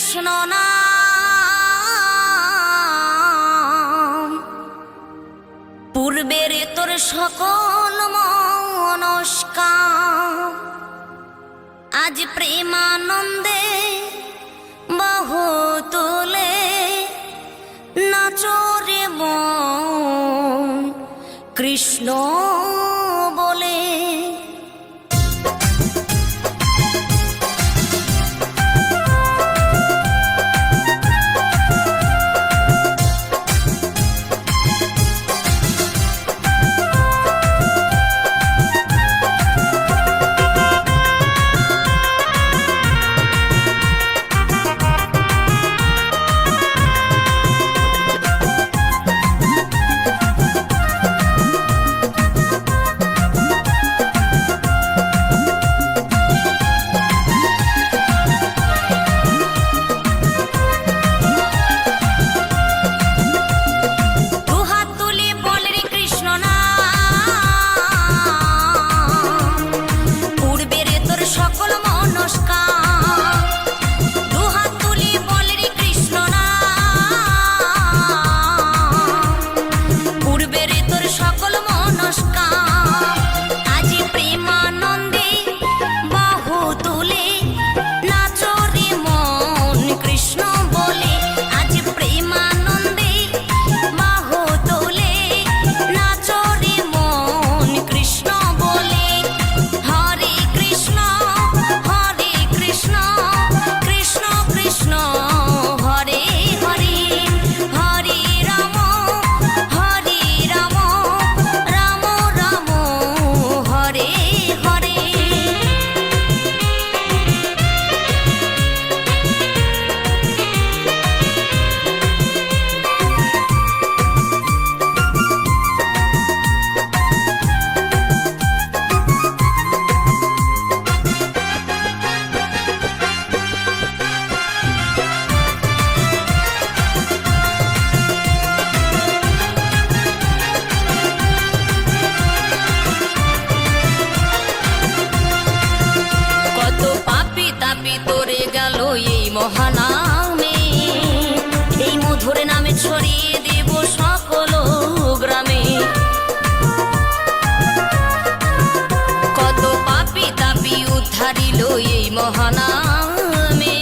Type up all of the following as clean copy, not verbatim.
কৃষ্ণ নাম, পূর্বের তোর সকল মনস্কাম, আজ প্রেমানন্দে বাহু তুলে নাচরে মন কৃষ্ণ বলে। মহানামে এই মধুর নামে ছড়িয়ে দেব সকল গ্রামে। কত পাপী তাপী উদ্ধারিল এই মহানামে,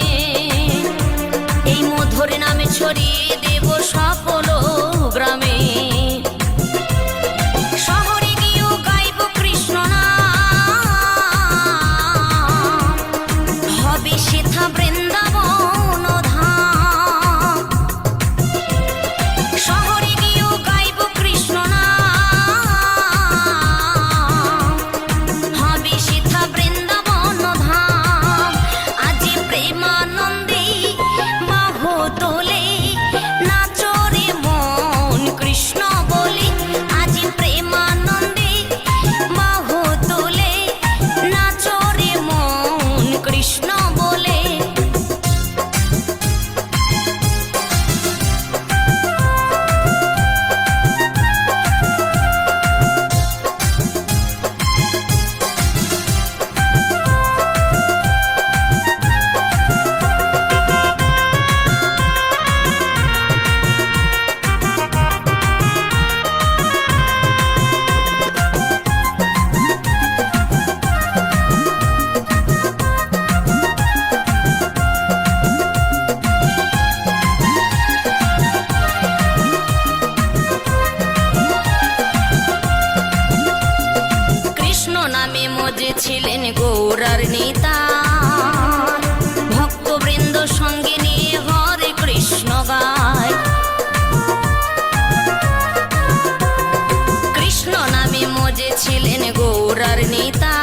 এই মধুর নামে ছড়িয়ে দেব সকল গ্রামে। শহরে গিয়েও গাইব কৃষ্ণ নাম, হবে সেথা বৃন্দাবন ধাম। শহরে গিয়েও গাইব কৃষ্ণ নাম, হবে সেথা বৃন্দাবন ধাম। আজ প্রেমানন্দে বাহু তোলে নাচরে মন কৃষ্ণ বলে। আজ প্রেমানন্দে বাহু তোলে নাচরে মন কৃষ্ণ বলে। ছিলেন গৌরার নেতা, ভক্তবৃন্দ সঙ্গে নিয়ে হরে কৃষ্ণ গায়। কৃষ্ণ নামে মজে ছিলেন গৌরার নেতা,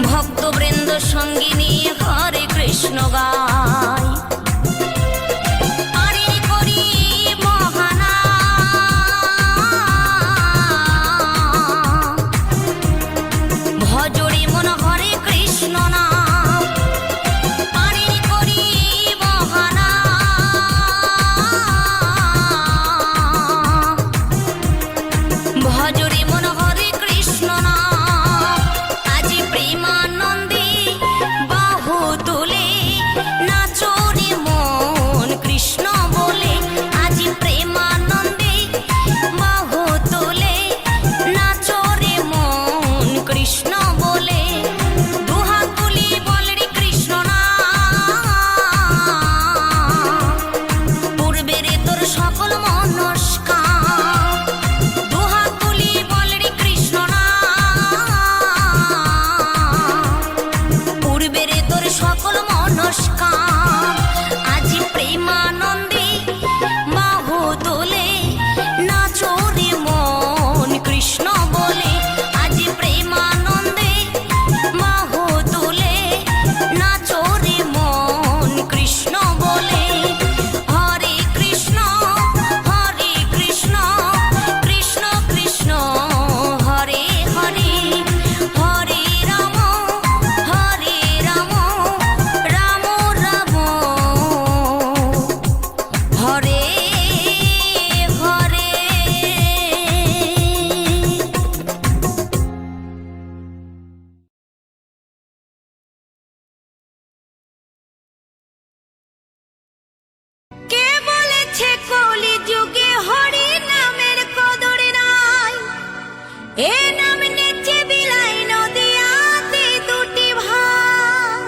ভক্তবৃন্দ সঙ্গে নিয়ে হরে কৃষ্ণ গায়। ভজরে মন হরে কৃষ্ণ নাম, আজ প্রেমানন্দে বাহু তুলে ঘরে ঘরে। কে বলেছে কলি যুগে হরি নামের কদর নাই? এ নাম নেচে বিলাই নদিয়াতে দুটি ভাই।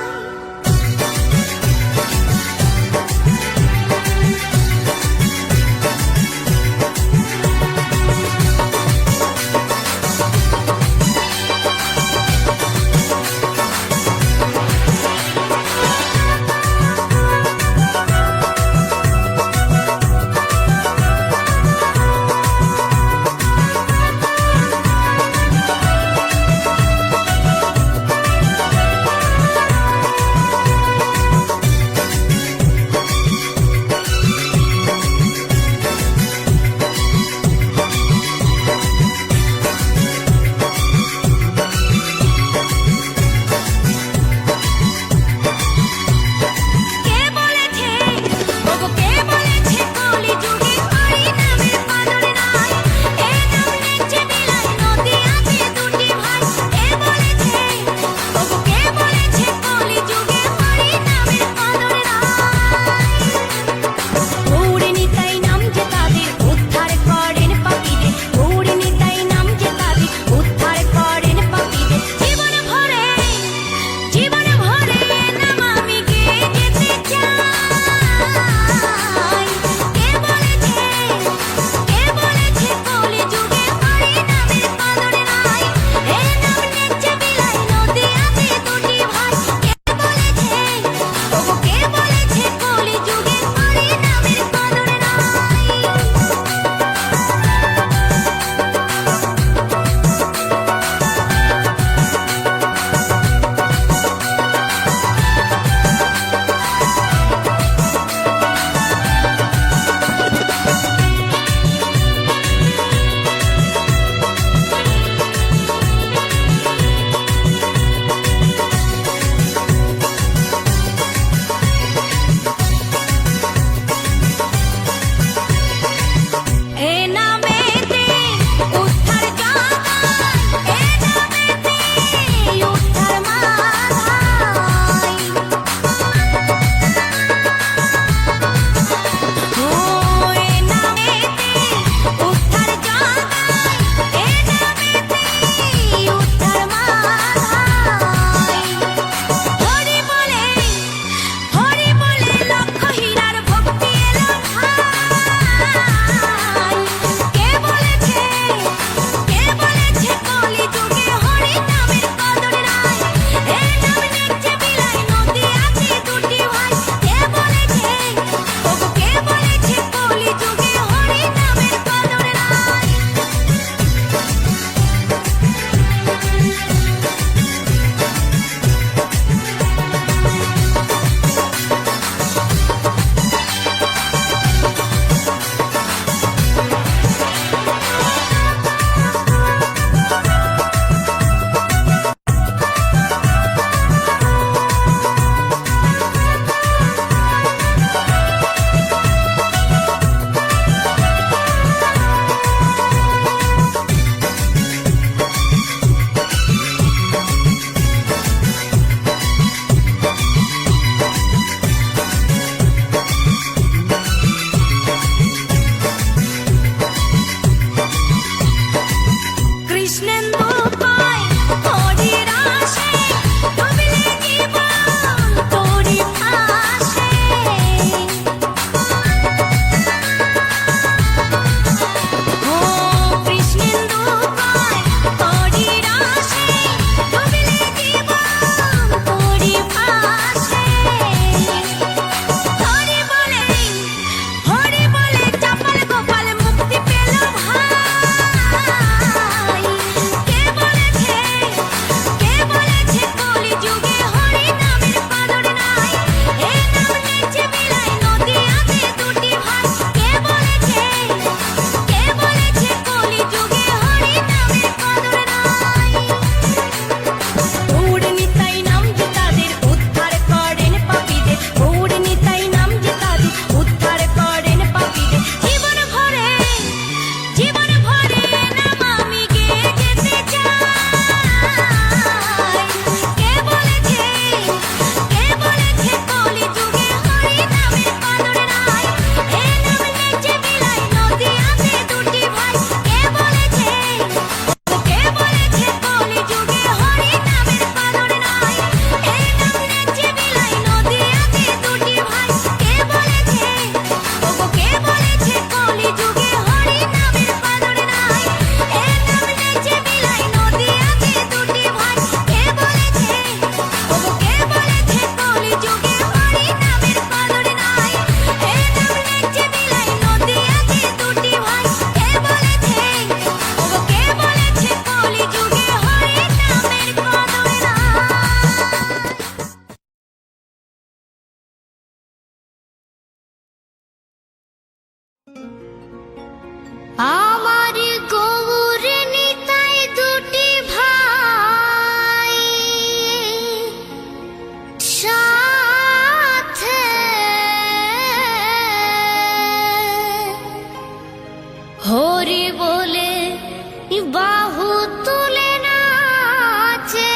আমার গৌর নিতাই দুটি ভাই সাথে হরি বলে বাহু তুলে নাচে।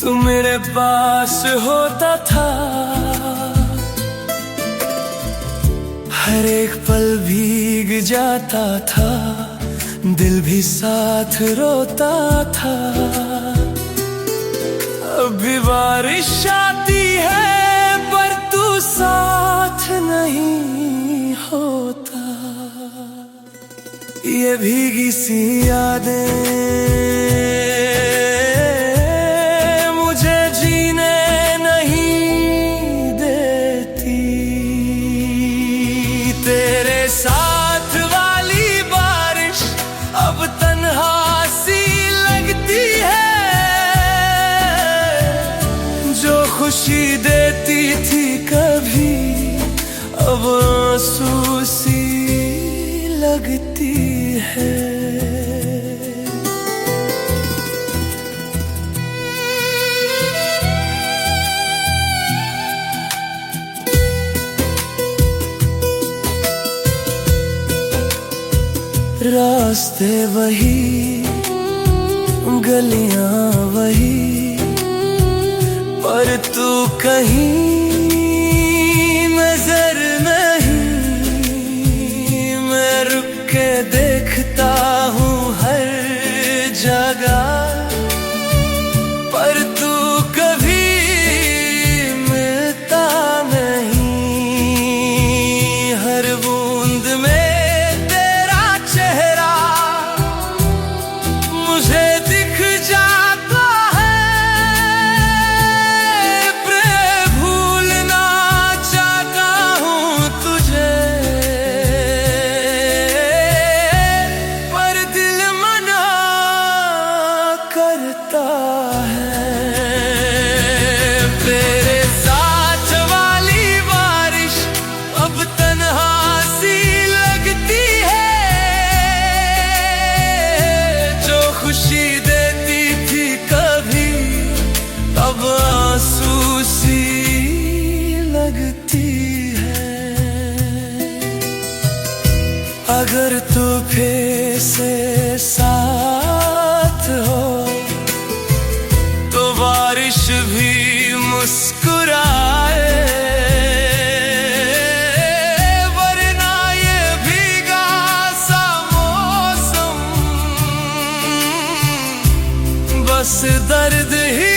तू मेरे पास होता था, हर एक पल भीग जाता था, दिल भी साथ रोता था। अभी बारिश आती है पर तू साथ नहीं होता। ये भीगी सी यादें मुझे जीने नहीं देती। तेरे साथ वाली बारिश अब तन्हा सी लगती है, जो खुशी देती थी कभी अब आंसू सी लगती है। रास्ते वही, गलियां वही, पर तू कहीं नजर नहीं। मैं रुक के देखता हूँ हर जगह, पर तू कभी मिलता नहीं। हर बूंद में तेरा चेहरा मुझे दिख जाता है। प्रेम भूलना चाहता हूँ तुझे, पर दिल मना करता है। तेरे साथ वाली बारिश अब तन्हा सी लगती है, जो खुशी देती थी कभी अब आंसू सी लगती है। अगर तू फिर से साथ हो तो बारिश भी मुस्कुराए, वरना ये भीगा सा मौसम बस दर्द ही